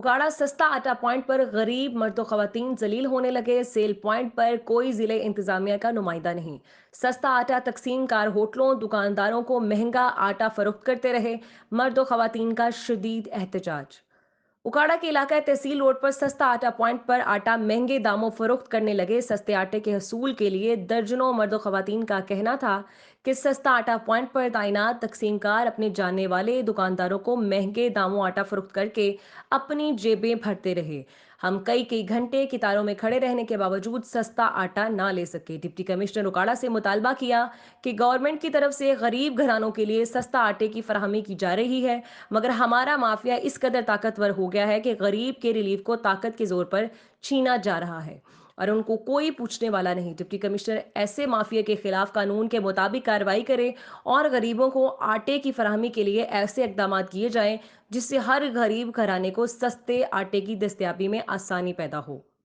उकाड़ा सस्ता आटा पॉइंट पर गरीब मर्दों खवातीन जलील होने लगे। सेल पॉइंट पर कोई जिले इंतजामिया का नुमाइंदा नहीं। सस्ता आटा तकसीम कार होटलों दुकानदारों को महंगा आटा फरोख्त करते रहे। मर्दों खवातीन का शदीद एहतजाज। उकाड़ा के इलाका तहसील रोड पर सस्ता आटा पॉइंट पर आटा महंगे दामों फरोख्त करने लगे। सस्ते आटे के हसूल के लिए दर्जनों मर्द खवातीन का कहना था कि सस्ता आटा पॉइंट पर तैनात तकसीमकार अपने जानने वाले दुकानदारों को महंगे दामों आटा फरोख्त करके अपनी जेबें भरते रहे। हम कई कई घंटे कतारों में खड़े रहने के बावजूद सस्ता आटा ना ले सके। डिप्टी कमिश्नर उकाड़ा से मुतालबा किया कि गवर्नमेंट की तरफ से गरीब घरानों के लिए सस्ता आटे की फराहमी की जा रही है, मगर हमारा माफिया इस कदर ताकतवर हो गया है कि गरीब के रिलीफ को ताकत के जोर पर छीना जा रहा है और उनको कोई पूछने वाला नहीं। डिप्टी कमिश्नर ऐसे माफिया के खिलाफ कानून के मुताबिक कार्रवाई करे और गरीबों को आटे की फराहमी के लिए ऐसे इकदाम किए जाएं जिससे हर गरीब घराने को सस्ते आटे की दस्तयाबी में आसानी पैदा हो।